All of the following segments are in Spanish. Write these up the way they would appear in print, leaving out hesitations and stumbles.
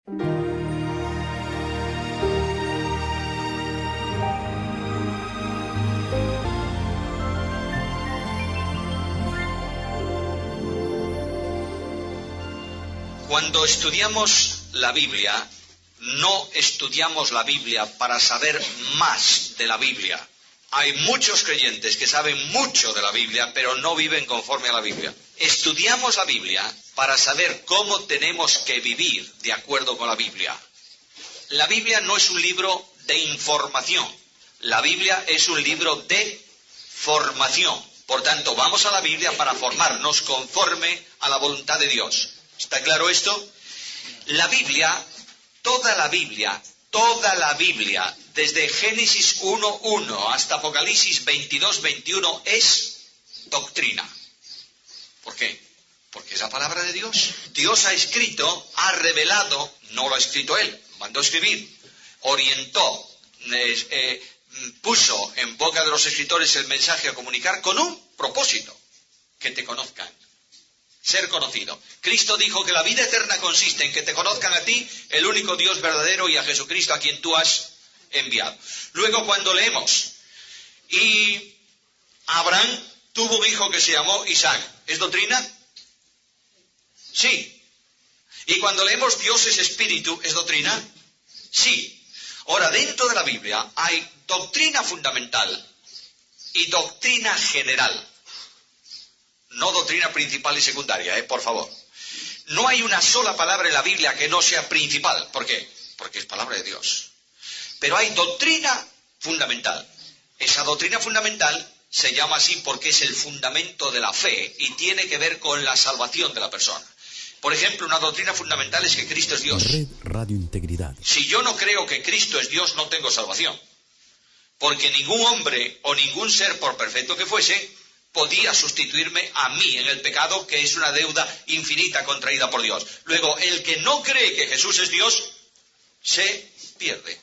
Cuando estudiamos la Biblia, no estudiamos la Biblia para saber más de la Biblia. Hay muchos creyentes que saben mucho de la Biblia, pero no viven conforme a la Biblia. Estudiamos la Biblia para saber cómo tenemos que vivir de acuerdo con la Biblia. La Biblia no es un libro de información. La Biblia es un libro de formación. Por tanto, vamos a la Biblia para formarnos conforme a la voluntad de Dios. ¿Está claro esto? La Biblia, toda la Biblia, desde Génesis 1:1 hasta Apocalipsis 22:21 es doctrina. ¿Por qué? Porque es la palabra de Dios. Dios ha escrito, ha revelado, no lo ha escrito Él, mandó escribir, orientó, puso en boca de los escritores el mensaje a comunicar con un propósito, que te conozcan. Ser conocido. Cristo dijo que la vida eterna consiste en que te conozcan a ti, el único Dios verdadero, y a Jesucristo a quien tú has enviado. Luego, cuando leemos, y Abraham tuvo un hijo que se llamó Isaac, ¿es doctrina? Sí. Y cuando leemos Dios es espíritu, ¿es doctrina? Sí. Ahora, dentro de la Biblia hay doctrina fundamental y doctrina general. No doctrina principal y secundaria, por favor. No hay una sola palabra en la Biblia que no sea principal. ¿Por qué? Porque es palabra de Dios. Pero hay doctrina fundamental. Esa doctrina fundamental se llama así porque es el fundamento de la fe y tiene que ver con la salvación de la persona. Por ejemplo, una doctrina fundamental es que Cristo es Dios. Red Radio Integridad. Si yo no creo que Cristo es Dios, no tengo salvación. Porque ningún hombre o ningún ser, por perfecto que fuese, podía sustituirme a mí en el pecado, que es una deuda infinita contraída por Dios. Luego, el que no cree que Jesús es Dios, se pierde.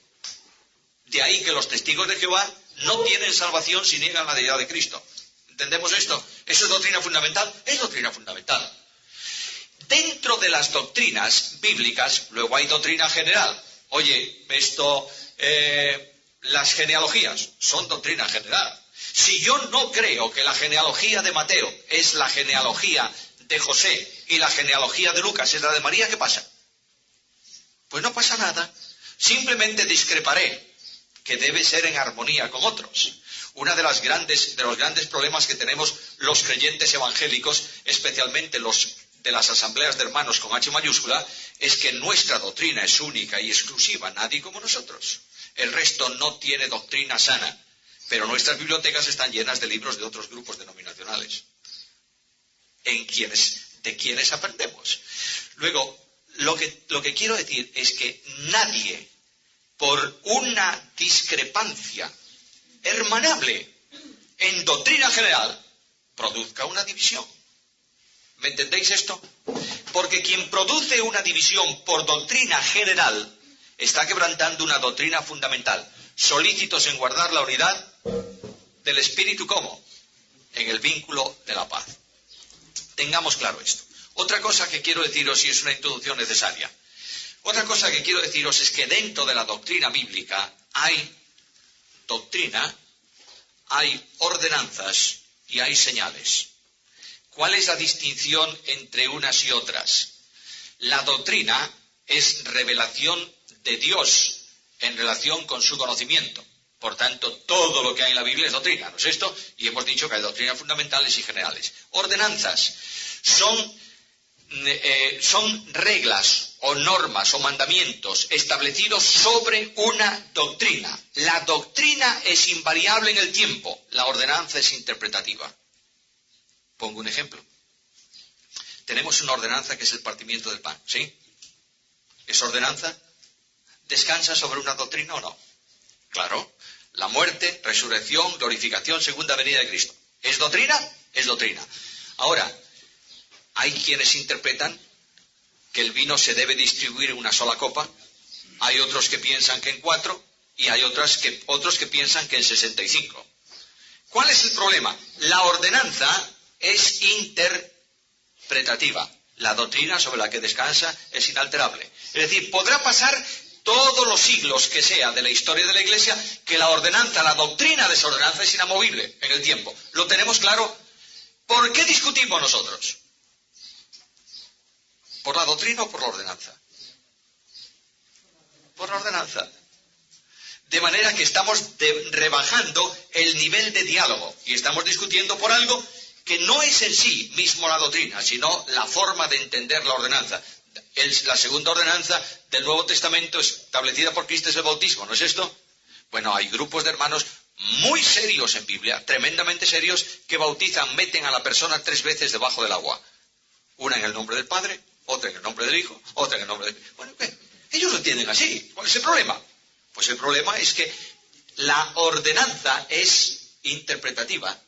De ahí que los testigos de Jehová no tienen salvación si niegan la deidad de Cristo. ¿Entendemos esto? ¿Eso es doctrina fundamental? Es doctrina fundamental. Dentro de las doctrinas bíblicas, luego hay doctrina general. Oye, las genealogías son doctrina general. Si yo no creo que la genealogía de Mateo es la genealogía de José y la genealogía de Lucas es la de María, ¿qué pasa? Pues no pasa nada. Simplemente discreparé, que debe ser en armonía con otros. Uno de los grandes problemas que tenemos los creyentes evangélicos, especialmente los de las asambleas de hermanos con H mayúscula, es que nuestra doctrina es única y exclusiva, nadie como nosotros. El resto no tiene doctrina sana. Pero nuestras bibliotecas están llenas de libros de otros grupos denominacionales, de quienes aprendemos. Luego, lo que quiero decir es que nadie, por una discrepancia hermanable en doctrina general, produzca una división. ¿Me entendéis esto? Porque quien produce una división por doctrina general está quebrantando una doctrina fundamental. Solícitos en guardar la unidad del Espíritu, ¿cómo? En el vínculo de la paz. Tengamos claro esto. Otra cosa que quiero deciros, y es una introducción necesaria, otra cosa que quiero deciros es que dentro de la doctrina bíblica hay doctrina, hay ordenanzas y hay señales. ¿Cuál es la distinción entre unas y otras? La doctrina es revelación de Dios en relación con su conocimiento. Por tanto, todo lo que hay en la Biblia es doctrina, ¿no es esto? Y hemos dicho que hay doctrinas fundamentales y generales. Ordenanzas son reglas o normas o mandamientos establecidos sobre una doctrina. La doctrina es invariable en el tiempo, la ordenanza es interpretativa. Pongo un ejemplo. Tenemos una ordenanza que es el partimiento del pan, ¿sí? ¿Es ordenanza? ¿Descansa sobre una doctrina o no? Claro. La muerte, resurrección, glorificación, segunda venida de Cristo. ¿Es doctrina? Es doctrina. Ahora, hay quienes interpretan que el vino se debe distribuir en una sola copa. Hay otros que piensan que en 4 y hay otros que piensan que en 65. ¿Cuál es el problema? La ordenanza es interpretativa. La doctrina sobre la que descansa es inalterable. Es decir, podrá pasar todos los siglos que sea de la historia de la Iglesia, que la ordenanza, la doctrina de esa ordenanza es inamovible en el tiempo. ¿Lo tenemos claro? ¿Por qué discutimos nosotros? ¿Por la doctrina o por la ordenanza? Por la ordenanza. De manera que estamos rebajando el nivel de diálogo y estamos discutiendo por algo que no es en sí mismo la doctrina, sino la forma de entender la ordenanza. La segunda ordenanza del Nuevo Testamento establecida por Cristo es el bautismo, ¿no es esto? Bueno, hay grupos de hermanos muy serios en Biblia, tremendamente serios, que bautizan, meten a la persona 3 veces debajo del agua. Una en el nombre del Padre, otra en el nombre del Hijo, otra en el nombre del... Bueno, ellos lo entienden así. ¿Cuál es el problema? Pues el problema es que la ordenanza es interpretativa.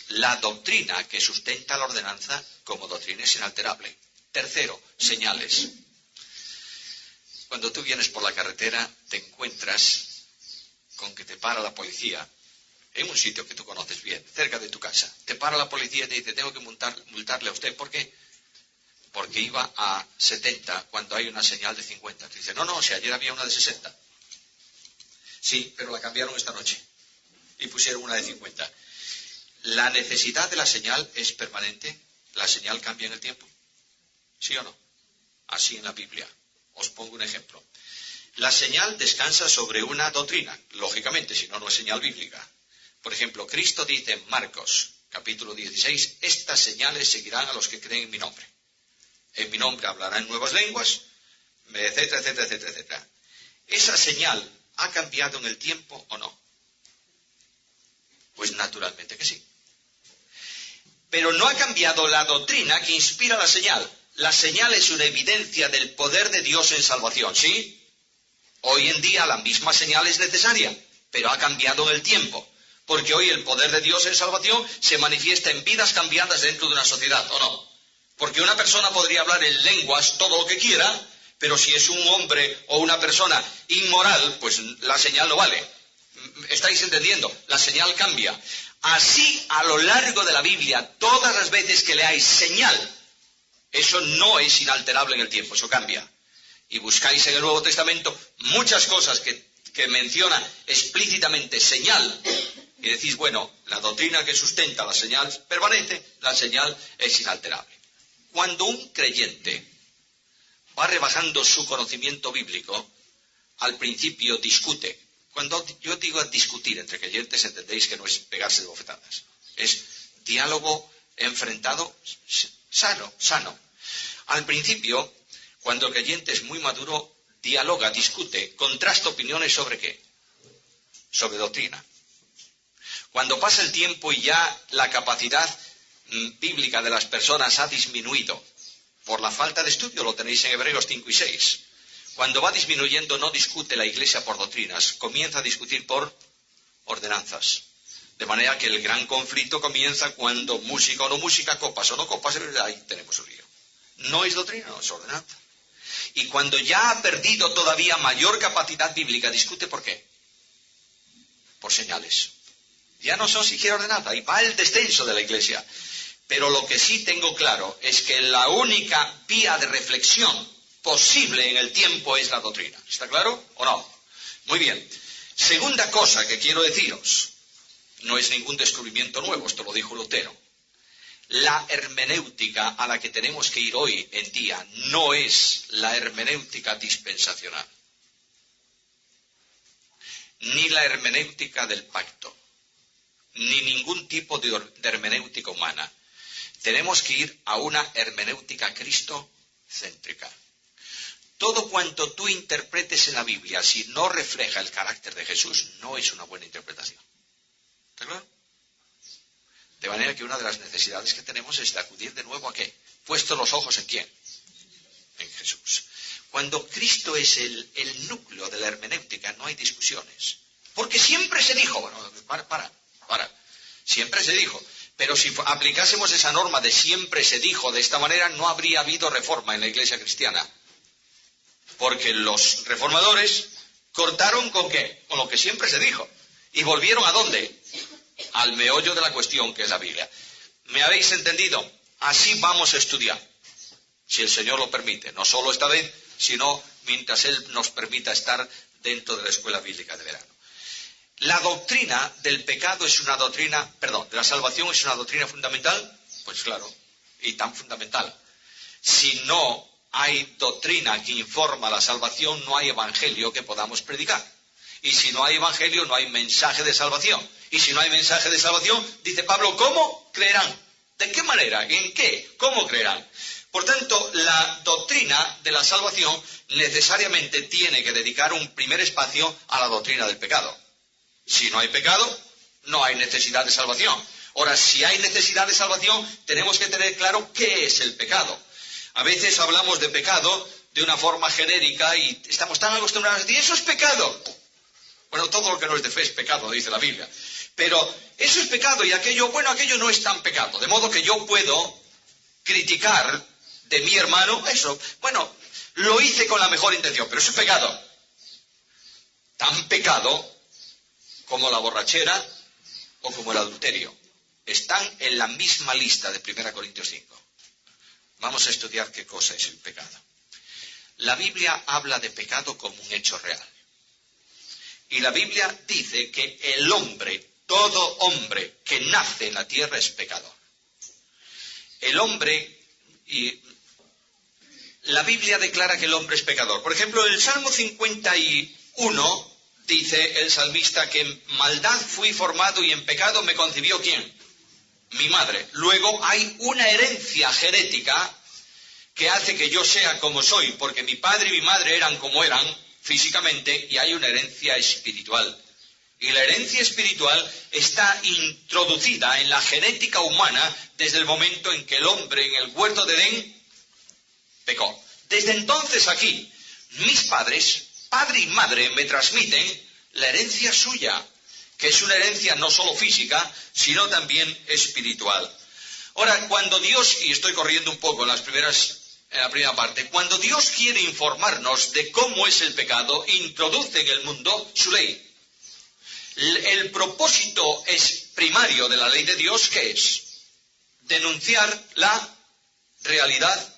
La doctrina que sustenta la ordenanza como doctrina es inalterable. Tercero, señales. Cuando tú vienes por la carretera, te encuentras con que te para la policía en un sitio que tú conoces bien, cerca de tu casa. Te para la policía y te dice, tengo que multarle a usted. ¿Por qué? Porque iba a 70 cuando hay una señal de 50. Te dice, no, si ayer había una de 60. Sí, pero la cambiaron esta noche y pusieron una de 50. ¿La necesidad de la señal es permanente? ¿La señal cambia en el tiempo? ¿Sí o no? Así en la Biblia. Os pongo un ejemplo. La señal descansa sobre una doctrina, lógicamente, si no, no es señal bíblica. Por ejemplo, Cristo dice en Marcos, capítulo 16, estas señales seguirán a los que creen en mi nombre. En mi nombre hablarán nuevas lenguas, etcétera, etcétera, etcétera, etcétera. ¿Esa señal ha cambiado en el tiempo o no? Pues naturalmente que sí. Pero no ha cambiado la doctrina que inspira la señal. La señal es una evidencia del poder de Dios en salvación, ¿sí? Hoy en día la misma señal es necesaria, pero ha cambiado en el tiempo. Porque hoy el poder de Dios en salvación se manifiesta en vidas cambiadas dentro de una sociedad, ¿o no? Porque una persona podría hablar en lenguas todo lo que quiera, pero si es un hombre o una persona inmoral, pues la señal no vale. ¿Estáis entendiendo? La señal cambia. Así, a lo largo de la Biblia, todas las veces que leáis señal, eso no es inalterable en el tiempo, eso cambia. Y buscáis en el Nuevo Testamento muchas cosas que mencionan explícitamente señal, y decís, bueno, la doctrina que sustenta la señal permanece, la señal es inalterable. Cuando un creyente va rebajando su conocimiento bíblico, al principio discute. Cuando yo digo discutir entre creyentes, entendéis que no es pegarse de bofetadas. Es diálogo enfrentado, sano. Al principio, cuando el creyente es muy maduro, dialoga, discute, contrasta opiniones sobre ¿qué? Sobre doctrina. Cuando pasa el tiempo y ya la capacidad bíblica de las personas ha disminuido por la falta de estudio, lo tenéis en Hebreos 5 y 6. Cuando va disminuyendo, no discute la Iglesia por doctrinas, comienza a discutir por ordenanzas. De manera que el gran conflicto comienza cuando música o no música, copas o no copas, ahí tenemos un lío. No es doctrina, no es ordenanza. Y cuando ya ha perdido todavía mayor capacidad bíblica, discute ¿por qué? Por señales. Ya no son siquiera ordenanza, ahí va el descenso de la Iglesia. Pero lo que sí tengo claro es que la única vía de reflexión posible en el tiempo es la doctrina. ¿Está claro o no? Muy bien. Segunda cosa que quiero deciros, no es ningún descubrimiento nuevo, esto lo dijo Lutero. La hermenéutica a la que tenemos que ir hoy en día no es la hermenéutica dispensacional, ni la hermenéutica del pacto, ni ningún tipo de hermenéutica humana. Tenemos que ir a una hermenéutica cristocéntrica. Todo cuanto tú interpretes en la Biblia, si no refleja el carácter de Jesús, no es una buena interpretación. ¿Está claro? De manera que una de las necesidades que tenemos es de acudir de nuevo a ¿qué? Puesto los ojos en ¿quién? En Jesús. Cuando Cristo es el núcleo de la hermenéutica, no hay discusiones. Porque siempre se dijo, bueno, para. Siempre se dijo. Pero si aplicásemos esa norma de siempre se dijo de esta manera, no habría habido reforma en la Iglesia cristiana. Porque los reformadores cortaron ¿con qué? Con lo que siempre se dijo. ¿Y volvieron a dónde? Al meollo de la cuestión, que es la Biblia. ¿Me habéis entendido? Así vamos a estudiar, si el Señor lo permite. No solo esta vez, sino mientras Él nos permita estar dentro de la escuela bíblica de verano. ¿La doctrina del pecado es una doctrina, de la salvación es una doctrina fundamental? Pues claro, y tan fundamental. Si no hay doctrina que informa la salvación, no hay evangelio que podamos predicar. Y si no hay evangelio, no hay mensaje de salvación. Y si no hay mensaje de salvación, dice Pablo, ¿cómo creerán? ¿De qué manera? ¿En qué? ¿Cómo creerán? Por tanto, la doctrina de la salvación necesariamente tiene que dedicar un primer espacio a la doctrina del pecado. Si no hay pecado, no hay necesidad de salvación. Ahora, si hay necesidad de salvación, tenemos que tener claro qué es el pecado. A veces hablamos de pecado de una forma genérica y estamos tan acostumbrados a decir, eso es pecado. Bueno, todo lo que no es de fe es pecado, dice la Biblia. Pero eso es pecado y aquello no es tan pecado. De modo que yo puedo criticar de mi hermano eso. Bueno, lo hice con la mejor intención, pero eso es pecado. Tan pecado como la borrachera o como el adulterio. Están en la misma lista de 1 Corintios 5. Vamos a estudiar qué cosa es el pecado. La Biblia habla de pecado como un hecho real. Y la Biblia dice que el hombre, todo hombre que nace en la tierra es pecador. El hombre, y la Biblia declara que el hombre es pecador. Por ejemplo, en el Salmo 51 dice el salmista que en maldad fui formado y en pecado me concibió ¿quién? Mi madre. Luego hay una herencia genética que hace que yo sea como soy, porque mi padre y mi madre eran como eran físicamente, y hay una herencia espiritual. Y la herencia espiritual está introducida en la genética humana desde el momento en que el hombre en el huerto de Edén pecó. Desde entonces aquí, mis padres, padre y madre, me transmiten la herencia suya, que es una herencia no solo física, sino también espiritual. Ahora, cuando Dios, y estoy corriendo un poco en la primera parte, cuando Dios quiere informarnos de cómo es el pecado, introduce en el mundo su ley. El propósito primario de la ley de Dios, ¿qué es? Denunciar la realidad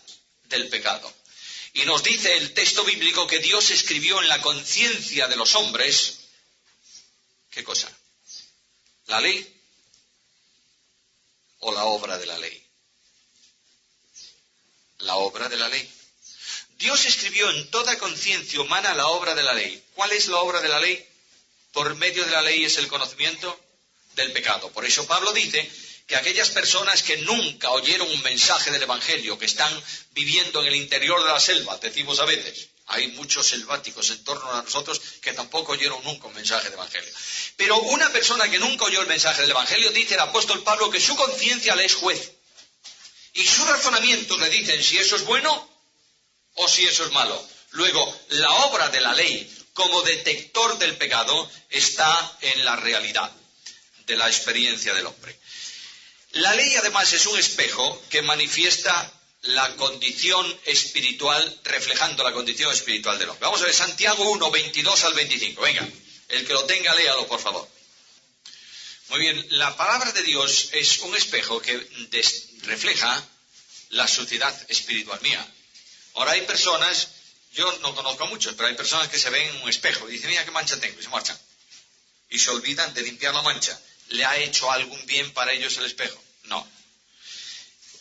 del pecado. Y nos dice el texto bíblico que Dios escribió en la conciencia de los hombres, ¿qué cosa? ¿La ley o la obra de la ley? La obra de la ley. Dios escribió en toda conciencia humana la obra de la ley. ¿Cuál es la obra de la ley? Por medio de la ley es el conocimiento del pecado. Por eso Pablo dice que aquellas personas que nunca oyeron un mensaje del Evangelio, que están viviendo en el interior de la selva, decimos a veces, hay muchos selváticos en torno a nosotros que tampoco oyeron nunca un mensaje del Evangelio. Pero una persona que nunca oyó el mensaje del Evangelio, dice el apóstol Pablo que su conciencia le es juez. Y sus razonamientos le dicen si eso es bueno o si eso es malo. Luego, la obra de la ley como detector del pecado está en la realidad de la experiencia del hombre. La ley además es un espejo que manifiesta la condición espiritual, reflejando la condición espiritual del hombre. Vamos a ver Santiago 1, 22 al 25. Venga, el que lo tenga, léalo, por favor. Muy bien, la palabra de Dios es un espejo que refleja la suciedad espiritual mía. Ahora hay personas, yo no conozco a muchos, pero hay personas que se ven en un espejo y dicen, mira qué mancha tengo, y se marchan. Y se olvidan de limpiar la mancha. ¿Le ha hecho algún bien para ellos el espejo? No.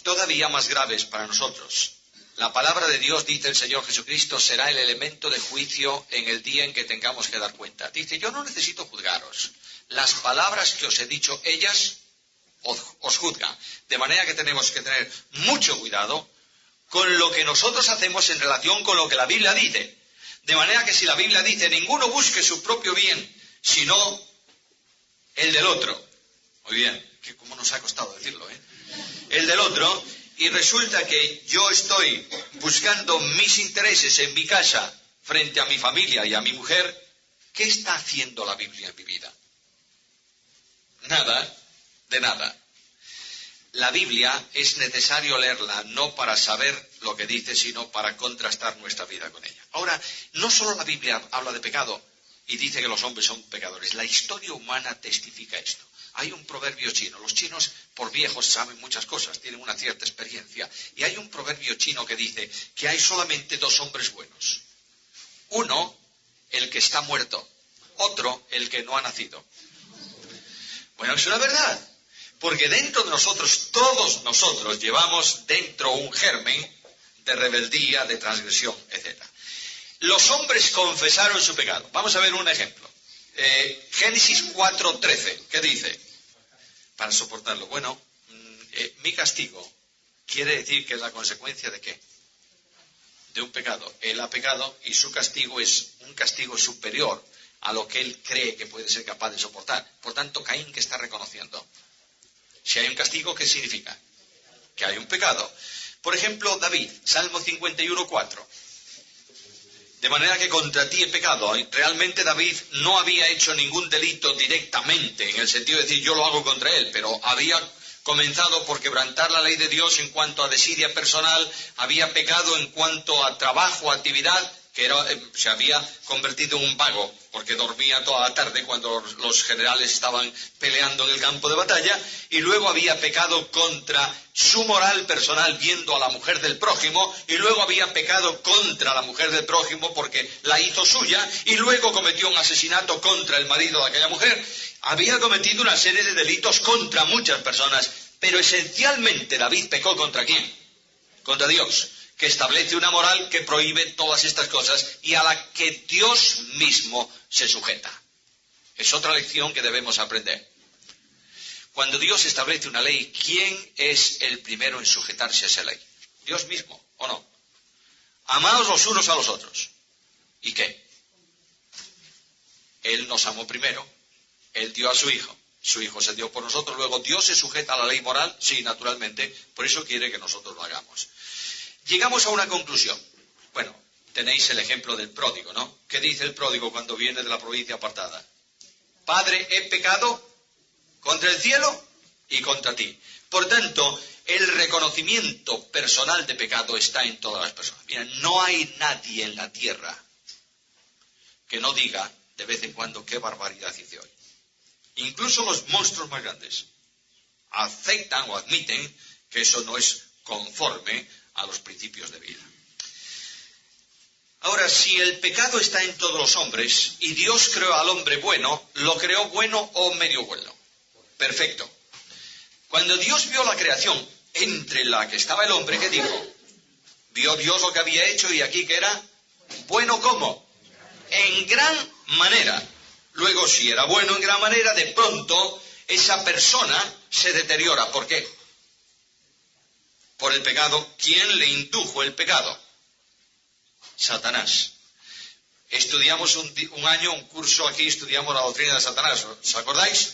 Todavía más graves para nosotros. La palabra de Dios, dice el Señor Jesucristo, será el elemento de juicio en el día en que tengamos que dar cuenta. Dice, yo no necesito juzgaros. Las palabras que os he dicho, ellas os juzgan. De manera que tenemos que tener mucho cuidado con lo que nosotros hacemos en relación con lo que la Biblia dice. De manera que si la Biblia dice, ninguno busque su propio bien, sino el del otro. Muy bien, que cómo nos ha costado decirlo, ¿eh? El del otro, y resulta que yo estoy buscando mis intereses en mi casa frente a mi familia y a mi mujer, ¿qué está haciendo la Biblia en mi vida? Nada, de nada. La Biblia es necesario leerla, no para saber lo que dice, sino para contrastar nuestra vida con ella. Ahora, no solo la Biblia habla de pecado y dice que los hombres son pecadores. La historia humana testifica esto. Hay un proverbio chino. Los chinos, por viejos, saben muchas cosas, tienen una cierta experiencia. Y hay un proverbio chino que dice que hay solamente dos hombres buenos. Uno, el que está muerto. Otro, el que no ha nacido. Bueno, es una verdad. Porque dentro de nosotros, todos nosotros, llevamos dentro un germen de rebeldía, de transgresión, etc. Los hombres confesaron su pecado. Vamos a ver un ejemplo. Génesis 4:13, ¿qué dice? Para soportarlo. Bueno, mi castigo quiere decir que es la consecuencia ¿de qué? De un pecado. Él ha pecado y su castigo es un castigo superior a lo que él cree que puede ser capaz de soportar. Por tanto, Caín, ¿qué está reconociendo? Si hay un castigo, ¿qué significa? Que hay un pecado. Por ejemplo, David, Salmo 51:4. De manera que contra ti he pecado. Realmente David no había hecho ningún delito directamente, en el sentido de decir yo lo hago contra él, pero había comenzado por quebrantar la ley de Dios en cuanto a desidia personal, había pecado en cuanto a trabajo, actividad, que se había convertido en un vago, porque dormía toda la tarde cuando los generales estaban peleando en el campo de batalla, y luego había pecado contra su moral personal viendo a la mujer del prójimo, y luego había pecado contra la mujer del prójimo porque la hizo suya, y luego cometió un asesinato contra el marido de aquella mujer. Había cometido una serie de delitos contra muchas personas, pero esencialmente David pecó ¿contra quién? Contra Dios, que establece una moral que prohíbe todas estas cosas y a la que Dios mismo se sujeta. Es otra lección que debemos aprender. Cuando Dios establece una ley, ¿quién es el primero en sujetarse a esa ley? Dios mismo, ¿o no? Amaos los unos a los otros. ¿Y qué? Él nos amó primero, Él dio a su Hijo se dio por nosotros, luego Dios se sujeta a la ley moral, sí, naturalmente, por eso quiere que nosotros lo hagamos. Llegamos a una conclusión. Bueno, tenéis el ejemplo del pródigo, ¿no? ¿Qué dice el pródigo cuando viene de la provincia apartada? Padre, he pecado contra el cielo y contra ti. Por tanto, el reconocimiento personal de pecado está en todas las personas. Mira, no hay nadie en la tierra que no diga de vez en cuando qué barbaridad hice hoy. Incluso los monstruos más grandes aceptan o admiten que eso no es conforme a los principios de vida. Ahora, si el pecado está en todos los hombres y Dios creó al hombre bueno, ¿lo creó bueno o medio bueno? Perfecto. Cuando Dios vio la creación entre la que estaba el hombre, ¿qué dijo? Vio Dios lo que había hecho y aquí que era bueno ¿cómo? En gran manera. Luego, si era bueno en gran manera, de pronto esa persona se deteriora. ¿Por qué? Por el pecado. ¿Quién le indujo el pecado? Satanás. Estudiamos un año, un curso aquí, estudiamos la doctrina de Satanás, ¿os acordáis?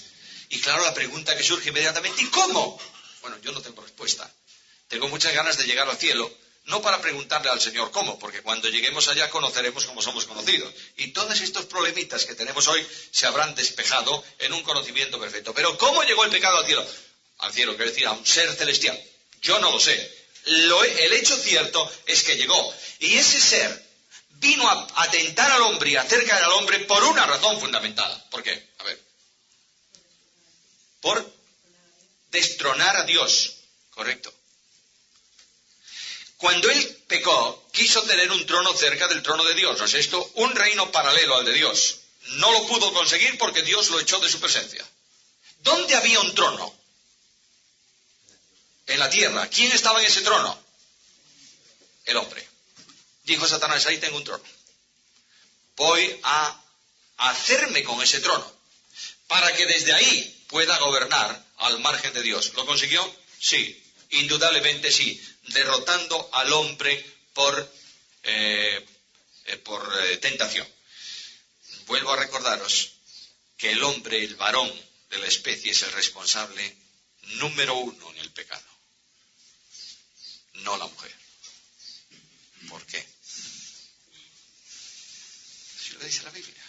Y claro, la pregunta que surge inmediatamente, ¿y cómo? Bueno, yo no tengo respuesta. Tengo muchas ganas de llegar al cielo, no para preguntarle al Señor cómo, porque cuando lleguemos allá conoceremos cómo somos conocidos. Y todos estos problemitas que tenemos hoy se habrán despejado en un conocimiento perfecto. Pero ¿cómo llegó el pecado al cielo? Al cielo, quiere decir, a un ser celestial. Yo no lo sé. El hecho cierto es que llegó. Y ese ser vino a atentar al hombre y a hacer caer al hombre por una razón fundamental. ¿Por qué? A ver. Por destronar a Dios. Correcto. Cuando él pecó, quiso tener un trono cerca del trono de Dios. ¿No es esto? Un reino paralelo al de Dios. No lo pudo conseguir porque Dios lo echó de su presencia. ¿Dónde había un trono? En la tierra. ¿Quién estaba en ese trono? El hombre. Dijo Satanás, ahí tengo un trono. Voy a hacerme con ese trono, para que desde ahí pueda gobernar al margen de Dios. ¿Lo consiguió? Sí, indudablemente sí, derrotando al hombre por tentación. Vuelvo a recordaros que el hombre, el varón de la especie, es el responsable número uno en el pecado, no la mujer. ¿Por qué? Si lo dice la Biblia.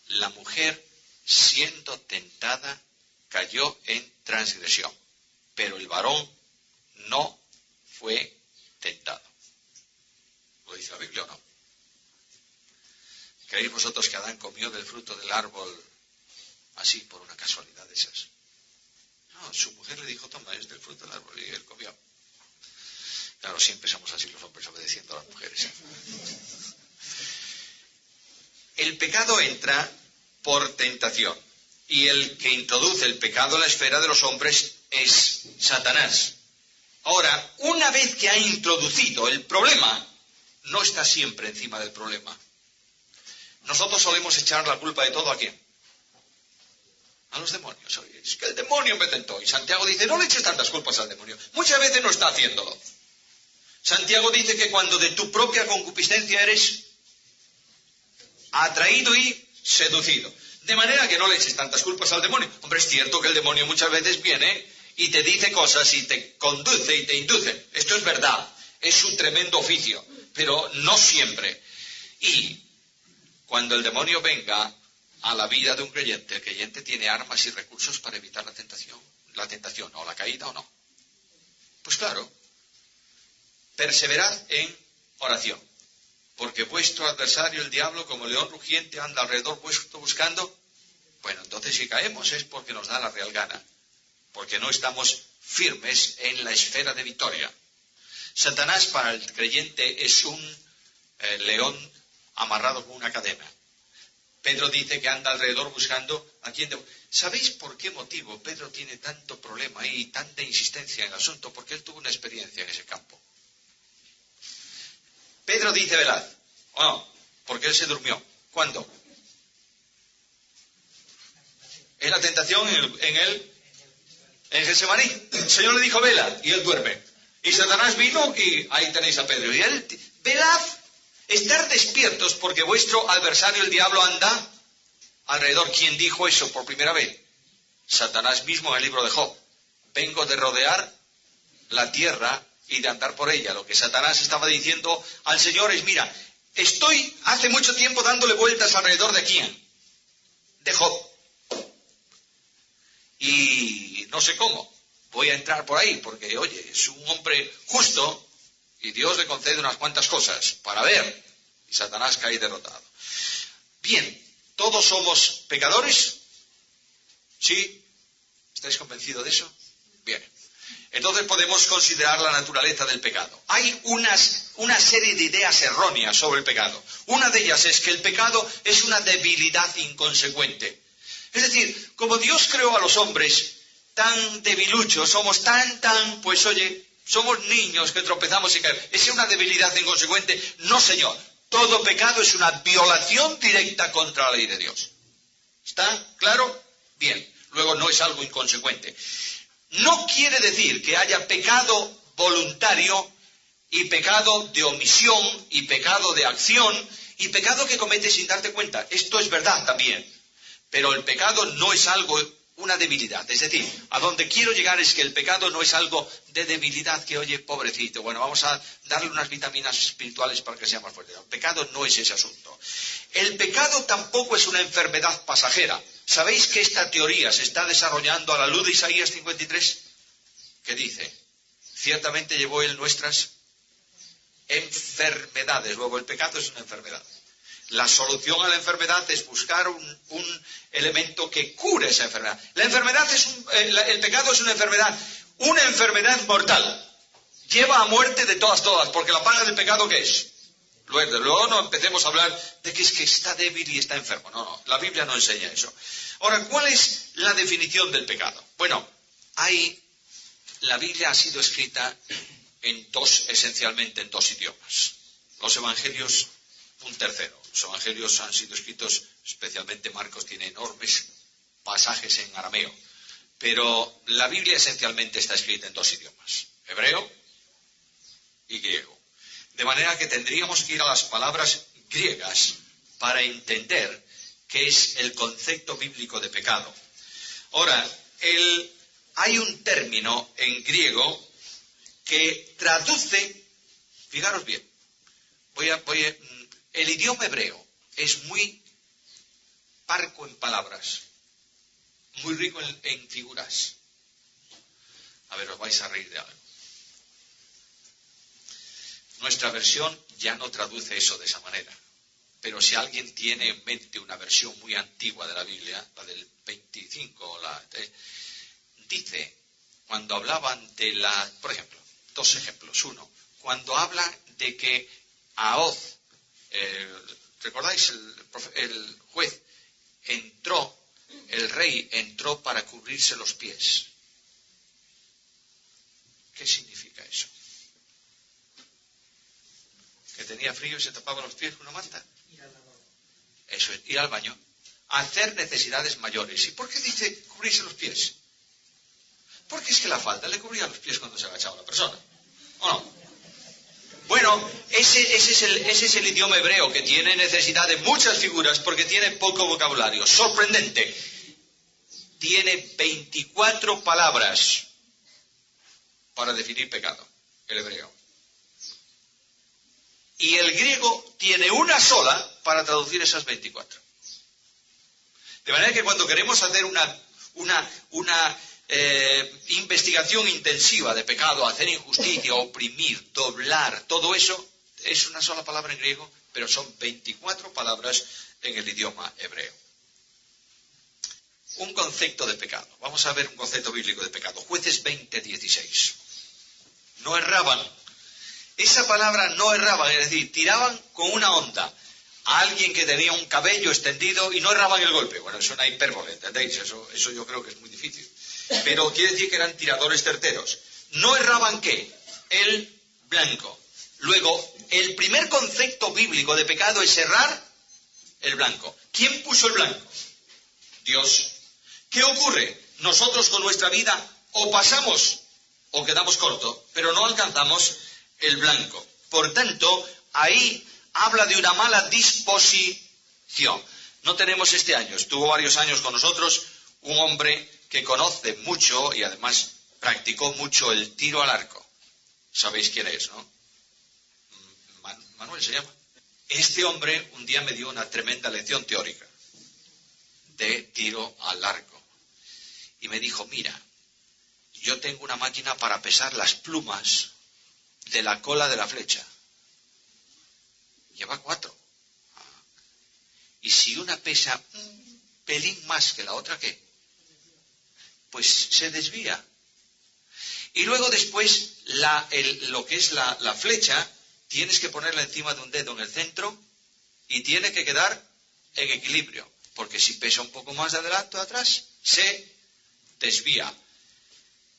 La mujer, siendo tentada, cayó en transgresión, pero el varón no fue tentado. ¿Lo dice la Biblia o no? ¿Creéis vosotros que Adán comió del fruto del árbol así por una casualidad de esas. No, su mujer le dijo, toma, es del fruto del árbol, y él comió. Claro, siempre somos así los hombres, obedeciendo a las mujeres. El pecado entra por tentación. Y el que introduce el pecado en la esfera de los hombres es Satanás. Ahora, una vez que ha introducido el problema, no está siempre encima del problema. Nosotros solemos echar la culpa de todo ¿a quién? A los demonios. Oye, es que el demonio me tentó. Y Santiago dice, no le eches tantas culpas al demonio. Muchas veces no está haciéndolo. Santiago dice que cuando de tu propia concupiscencia eres atraído y seducido. De manera que no le eches tantas culpas al demonio. Hombre, es cierto que el demonio muchas veces viene y te dice cosas y te conduce y te induce. Esto es verdad. Es su tremendo oficio. Pero no siempre. Y cuando el demonio venga a la vida de un creyente, el creyente tiene armas y recursos para evitar la tentación, o la caída o no. Pues claro, perseverad en oración, porque vuestro adversario, el diablo, como león rugiente, anda alrededor vuestro buscando. Bueno, entonces si caemos es porque nos da la real gana, porque no estamos firmes en la esfera de victoria. Satanás para el creyente es un león amarrado con una cadena. Pedro dice que anda alrededor buscando a quien... ¿Sabéis por qué motivo Pedro tiene tanto problema y tanta insistencia en el asunto? Porque él tuvo una experiencia en ese campo. Pedro dice, velad. ¿O no? Porque él se durmió. ¿Cuándo? En la tentación en Getsemaní. El Señor le dijo, vela, y él duerme. Y Satanás vino y ahí tenéis a Pedro. Y él, velad. Estar despiertos porque vuestro adversario el diablo anda alrededor. ¿Quién dijo eso por primera vez? Satanás mismo en el libro de Job. Vengo de rodear la tierra y de andar por ella. Lo que Satanás estaba diciendo al Señor es, mira, estoy hace mucho tiempo dándole vueltas alrededor de quién. De Job. Y no sé cómo. Voy a entrar por ahí porque, oye, es un hombre justo. Y Dios le concede unas cuantas cosas para ver. Y Satanás cae derrotado. Bien, ¿todos somos pecadores? ¿Sí? ¿Estáis convencidos de eso? Bien. Entonces podemos considerar la naturaleza del pecado. Hay una serie de ideas erróneas sobre el pecado. Una de ellas es que el pecado es una debilidad inconsecuente. Es decir, como Dios creó a los hombres tan debiluchos, somos pues oye... Somos niños que tropezamos y caemos. ¿Es una debilidad inconsecuente? No, señor. Todo pecado es una violación directa contra la ley de Dios. ¿Está claro? Bien. Luego no es algo inconsecuente. No quiere decir que haya pecado voluntario y pecado de omisión y pecado de acción y pecado que cometes sin darte cuenta. Esto es verdad también. Pero el pecado no es algo... una debilidad. Es decir, a donde quiero llegar es que el pecado no es algo de debilidad que, oye, pobrecito, bueno, vamos a darle unas vitaminas espirituales para que sea más fuerte. El pecado no es ese asunto. El pecado tampoco es una enfermedad pasajera. ¿Sabéis que esta teoría se está desarrollando a la luz de Isaías 53? ¿Qué dice? Ciertamente llevó él nuestras enfermedades. Luego, el pecado es una enfermedad. La solución a la enfermedad es buscar un elemento que cure esa enfermedad. El pecado es una enfermedad mortal. Lleva a muerte de todas, porque la paga del pecado, ¿qué es? Luego no empecemos a hablar de que es que está débil y está enfermo. No, la Biblia no enseña eso. Ahora, ¿cuál es la definición del pecado? Bueno, la Biblia ha sido escrita esencialmente en dos idiomas. Los evangelios, un tercero. Los evangelios han sido escritos, especialmente Marcos, tiene enormes pasajes en arameo. Pero la Biblia esencialmente está escrita en dos idiomas, hebreo y griego. De manera que tendríamos que ir a las palabras griegas para entender qué es el concepto bíblico de pecado. Ahora, hay un término en griego que traduce, fijaros bien, el idioma hebreo es muy parco en palabras, muy rico en figuras. A ver, os vais a reír de algo. Nuestra versión ya no traduce eso de esa manera, pero si alguien tiene en mente una versión muy antigua de la Biblia, la del 25, dice, cuando hablaban de por ejemplo, dos ejemplos. Uno, cuando habla de que Ahoz, ¿recordáis? El juez entró, el rey entró para cubrirse los pies. ¿Qué significa eso? ¿Que tenía frío y se tapaba los pies con una manta? Eso es, ir al baño. Hacer necesidades mayores. ¿Y por qué dice cubrirse los pies? Porque es que la falda le cubría los pies cuando se agachaba la persona. ¿O no? Bueno, ese es el idioma hebreo, que tiene necesidad de muchas figuras porque tiene poco vocabulario. Sorprendente. Tiene 24 palabras para definir pecado, el hebreo. Y el griego tiene una sola para traducir esas 24. De manera que cuando queremos hacer una investigación intensiva de pecado, hacer injusticia, oprimir, doblar, todo eso es una sola palabra en griego, pero son 24 palabras en el idioma hebreo. Un concepto de pecado. Vamos a ver un concepto bíblico de pecado. Jueces 20:16. No erraban. Esa palabra no erraban, es decir, tiraban con una onda a alguien que tenía un cabello extendido y no erraban el golpe. Bueno, es una hipérbole, ¿entendéis? Eso yo creo que es muy difícil. Pero quiere decir que eran tiradores certeros. ¿No erraban qué? El blanco. Luego, el primer concepto bíblico de pecado es errar el blanco. ¿Quién puso el blanco? Dios. ¿Qué ocurre? Nosotros con nuestra vida o pasamos o quedamos cortos, pero no alcanzamos el blanco. Por tanto, ahí habla de una mala disposición. No tenemos este año, estuvo varios años con nosotros, un hombre que conoce mucho y además practicó mucho el tiro al arco. Sabéis quién es, ¿no? Manuel se llama. Este hombre un día me dio una tremenda lección teórica de tiro al arco. Y me dijo, mira, yo tengo una máquina para pesar las plumas de la cola de la flecha. Lleva 4. Y si una pesa un pelín más que la otra, ¿qué? Pues se desvía. Y luego después, lo que es la flecha, tienes que ponerla encima de un dedo en el centro y tiene que quedar en equilibrio. Porque si pesa un poco más de adelante o de atrás, se desvía.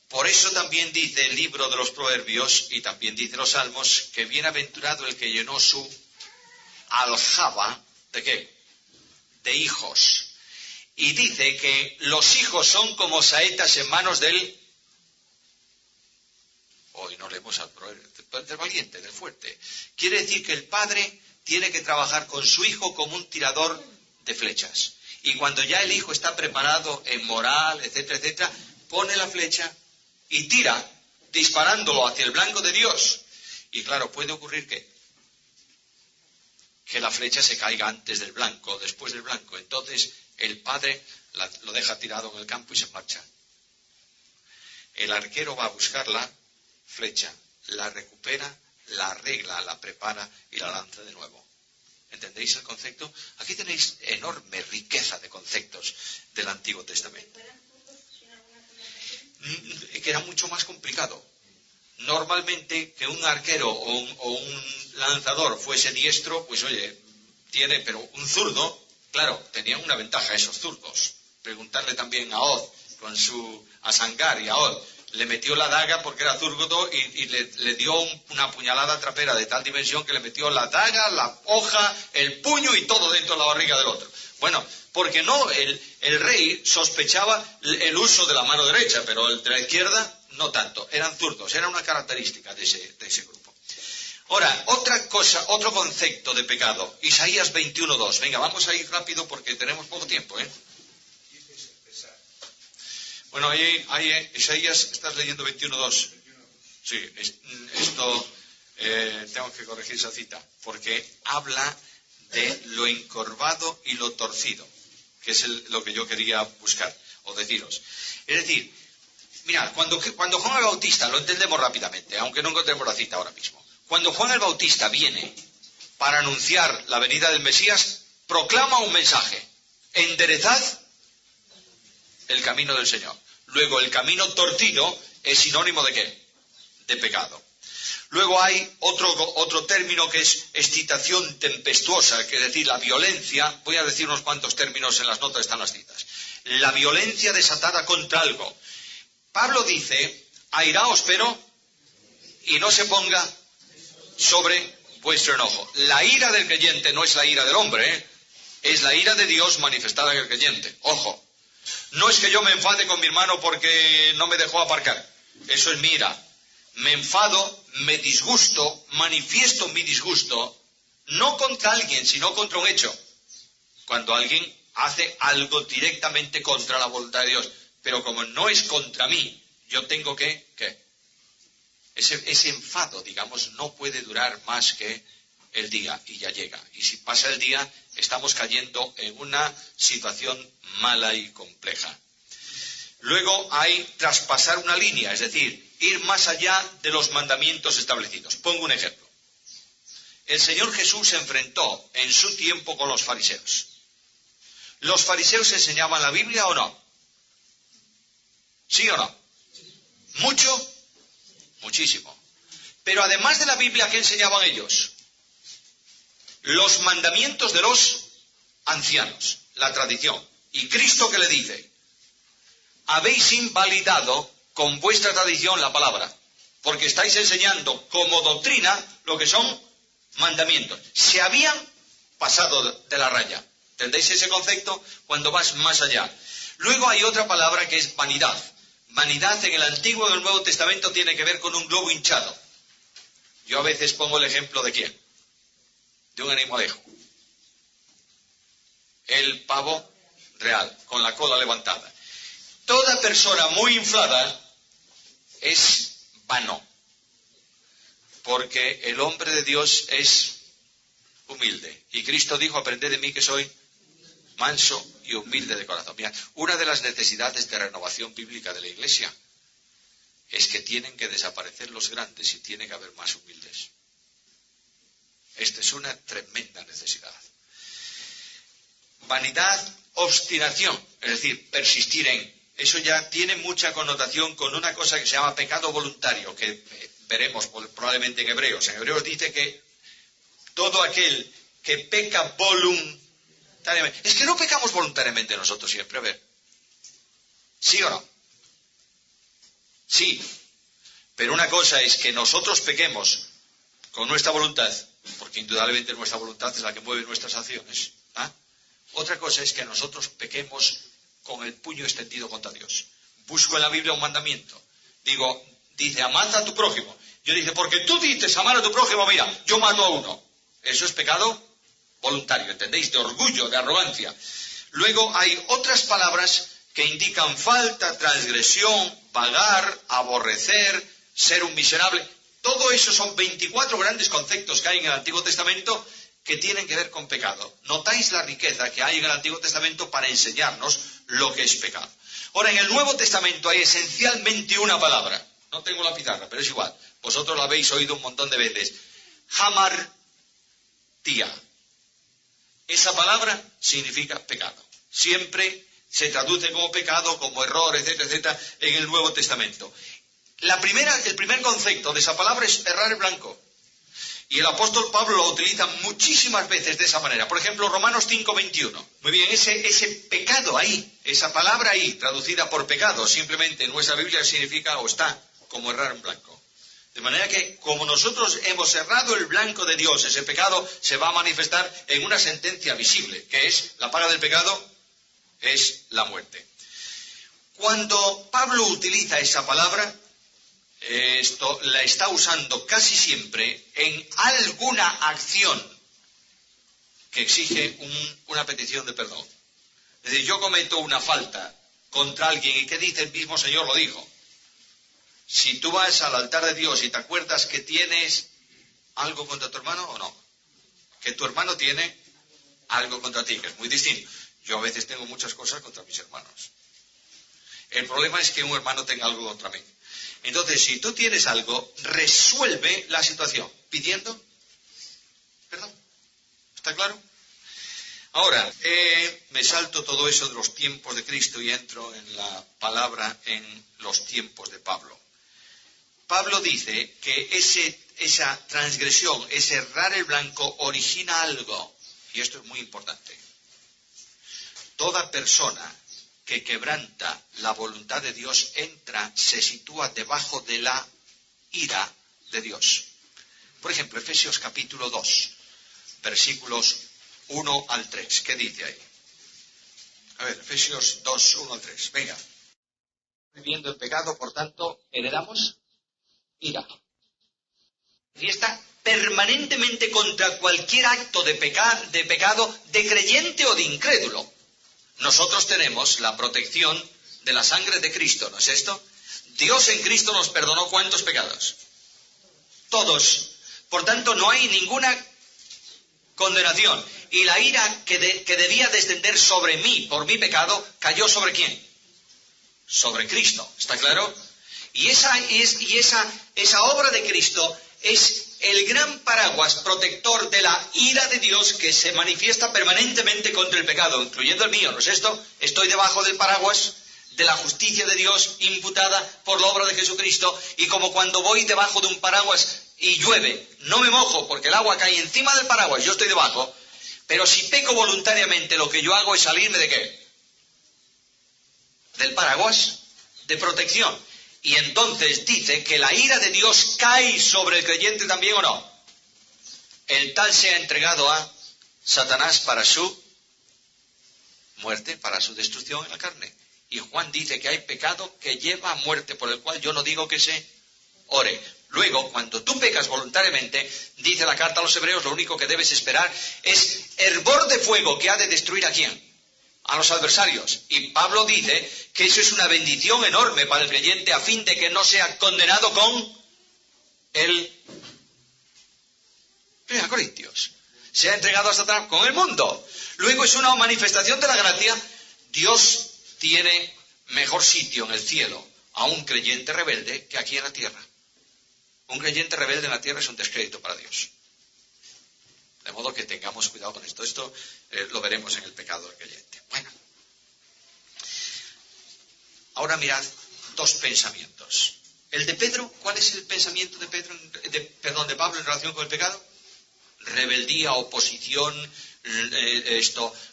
Por eso también dice el libro de los Proverbios, y también dice los Salmos, que bienaventurado el que llenó su aljaba, ¿de qué? De hijos. Y dice que los hijos son como saetas en manos del... Hoy no leemos al proverbio, del valiente, del fuerte. Quiere decir que el padre tiene que trabajar con su hijo como un tirador de flechas. Y cuando ya el hijo está preparado en moral, etcétera, etcétera, pone la flecha y tira, disparándolo hacia el blanco de Dios. Y claro, puede ocurrir que la flecha se caiga antes del blanco, después del blanco. Entonces el padre lo deja tirado en el campo y se marcha. El arquero va a buscar la flecha, la recupera, la arregla, la prepara y la lanza de nuevo. ¿Entendéis el concepto? Aquí tenéis enorme riqueza de conceptos del Antiguo Testamento. Que era mucho más complicado. Normalmente que un arquero o un lanzador fuese diestro, pues oye, pero un zurdo, claro, tenían una ventaja esos zurdos. Preguntarle también a Oz, a Sangar y a Oz, le metió la daga porque era zurdo y le dio una puñalada trapera de tal dimensión que le metió la daga, la hoja, el puño y todo dentro de la barriga del otro. Bueno, porque no, el rey sospechaba el uso de la mano derecha, pero el de la izquierda no tanto. Eran zurdos, era una característica de ese grupo. Ahora, otra cosa, otro concepto de pecado. Isaías 21:2. Venga, vamos a ir rápido porque tenemos poco tiempo, ¿eh? Bueno, ahí Isaías, estás leyendo 21:2. Sí, esto tengo que corregir esa cita, porque habla de lo encorvado y lo torcido, que es lo que yo quería buscar, o deciros. Es decir, mirad, cuando Juan el Bautista, lo entendemos rápidamente, aunque no encontremos la cita ahora mismo. Cuando Juan el Bautista viene para anunciar la venida del Mesías, proclama un mensaje: enderezad el camino del Señor. Luego, el camino torcido es sinónimo ¿de qué? De pecado. Luego hay otro término que es excitación tempestuosa, que es decir, la violencia. Voy a decir unos cuantos términos, en las notas están las citas. La violencia desatada contra algo. Pablo dice: airaos, pero, y no se ponga sobre vuestro enojo. La ira del creyente no es la ira del hombre, es la ira de Dios manifestada en el creyente. Ojo, no es que yo me enfade con mi hermano porque no me dejó aparcar. Eso es mi ira. Me enfado, me disgusto, manifiesto mi disgusto, no contra alguien, sino contra un hecho. Cuando alguien hace algo directamente contra la voluntad de Dios. Pero como no es contra mí, yo tengo que, ¿qué? Ese enfado, digamos, no puede durar más que el día, y ya llega. Y si pasa el día, estamos cayendo en una situación mala y compleja. Luego hay traspasar una línea, es decir, ir más allá de los mandamientos establecidos. Pongo un ejemplo. El Señor Jesús se enfrentó en su tiempo con los fariseos. ¿Los fariseos enseñaban la Biblia o no? ¿Sí o no? ¿Mucho? Muchísimo. Pero además de la Biblia, ¿qué enseñaban ellos? Los mandamientos de los ancianos, la tradición. ¿Y Cristo qué le dice? Habéis invalidado con vuestra tradición la palabra, porque estáis enseñando como doctrina lo que son mandamientos. Se habían pasado de la raya. ¿Entendéis ese concepto? Cuando vas más allá. Luego hay otra palabra que es vanidad. Vanidad en el Antiguo y el Nuevo Testamento tiene que ver con un globo hinchado. Yo a veces pongo el ejemplo de ¿quién? De un animalejo. El pavo real, con la cola levantada. Toda persona muy inflada es vano, porque el hombre de Dios es humilde. Y Cristo dijo: aprended de mí que soy manso y humilde de corazón. Mira, una de las necesidades de renovación bíblica de la Iglesia es que tienen que desaparecer los grandes y tiene que haber más humildes. Esta es una tremenda necesidad. Vanidad, obstinación, es decir, persistir en. Eso ya tiene mucha connotación con una cosa que se llama pecado voluntario, que veremos probablemente en Hebreos. En Hebreos dice que todo aquel que peca voluntariamente. Es que no pecamos voluntariamente nosotros siempre, a ver. ¿Sí o no? Sí. Pero una cosa es que nosotros pequemos con nuestra voluntad, porque indudablemente nuestra voluntad es la que mueve nuestras acciones. ¿Ah? Otra cosa es que nosotros pequemos con el puño extendido contra Dios. Busco en la Biblia un mandamiento. Dice, amad a tu prójimo. Yo dice, porque tú dices amar a tu prójimo, mira, yo mato a uno. Eso es pecado voluntario, ¿entendéis? De orgullo, de arrogancia. Luego hay otras palabras que indican falta, transgresión, vagar, aborrecer, ser un miserable. Todo eso son 24 grandes conceptos que hay en el Antiguo Testamento que tienen que ver con pecado. Notáis la riqueza que hay en el Antiguo Testamento para enseñarnos lo que es pecado. Ahora, en el Nuevo Testamento hay esencialmente una palabra. No tengo la pizarra, pero es igual. Vosotros la habéis oído un montón de veces. Hamartia. Esa palabra significa pecado. Siempre se traduce como pecado, como error, etcétera, etcétera, en el Nuevo Testamento. El primer concepto de esa palabra es errar en blanco. Y el apóstol Pablo lo utiliza muchísimas veces de esa manera. Por ejemplo, Romanos 5:21. Muy bien, ese pecado ahí, esa palabra ahí, traducida por pecado, simplemente en nuestra Biblia significa o está como errar en blanco. De manera que, como nosotros hemos errado el blanco de Dios, ese pecado se va a manifestar en una sentencia visible, que es, la paga del pecado es la muerte. Cuando Pablo utiliza esa palabra, esto la está usando casi siempre en alguna acción que exige una petición de perdón. Es decir, yo cometo una falta contra alguien y ¿qué dice el mismo Señor? Lo dijo. Si tú vas al altar de Dios y te acuerdas que tienes algo contra tu hermano o no, que tu hermano tiene algo contra ti, que es muy distinto. Yo a veces tengo muchas cosas contra mis hermanos. El problema es que un hermano tenga algo contra mí. Entonces, si tú tienes algo, resuelve la situación pidiendo perdón. ¿Está claro? Ahora, me salto todo eso de los tiempos de Cristo y entro en la palabra en los tiempos de Pablo. Pablo dice que esa transgresión, ese errar el blanco, origina algo, y esto es muy importante. Toda persona que quebranta la voluntad de Dios se sitúa debajo de la ira de Dios. Por ejemplo, Efesios capítulo 2, versículos 1 al 3. ¿Qué dice ahí? A ver, Efesios 2, 1 al 3. Venga. Viviendo el pecado, por tanto, heredamos ira. Y está permanentemente contra cualquier acto de pecado de creyente o de incrédulo. Nosotros tenemos la protección de la sangre de Cristo, ¿no es esto? Dios en Cristo nos perdonó ¿cuántos pecados? Todos. Por tanto, no hay ninguna condenación. Y la ira que debía descender sobre mí por mi pecado, ¿cayó sobre quién? Sobre Cristo. ¿Está claro? Y esa obra de Cristo es el gran paraguas protector de la ira de Dios que se manifiesta permanentemente contra el pecado, incluyendo el mío, ¿no es esto? Estoy debajo del paraguas de la justicia de Dios imputada por la obra de Jesucristo, y como cuando voy debajo de un paraguas y llueve, no me mojo porque el agua cae encima del paraguas, yo estoy debajo, pero si peco voluntariamente, lo que yo hago es salirme ¿de qué? Del paraguas de protección. Y entonces dice que la ira de Dios cae sobre el creyente también, ¿o no? El tal se ha entregado a Satanás para su muerte, para su destrucción en la carne. Y Juan dice que hay pecado que lleva a muerte, por el cual yo no digo que se ore. Luego, cuando tú pecas voluntariamente, dice la carta a los hebreos, lo único que debes esperar es hervor de fuego que ha de destruir ¿a quién? A los adversarios. Y Pablo dice que eso es una bendición enorme para el creyente a fin de que no sea condenado con el... Primera Corintios. Se ha entregado a Satanás con el mundo. Luego es una manifestación de la gracia. Dios tiene mejor sitio en el cielo a un creyente rebelde que aquí en la tierra. Un creyente rebelde en la tierra es un descrédito para Dios. De modo que tengamos cuidado con esto. Esto lo veremos en el pecado del creyente. Bueno. Ahora mirad dos pensamientos. El de Pedro, ¿cuál es el pensamiento de de Pablo en relación con el pecado? Rebeldía, oposición,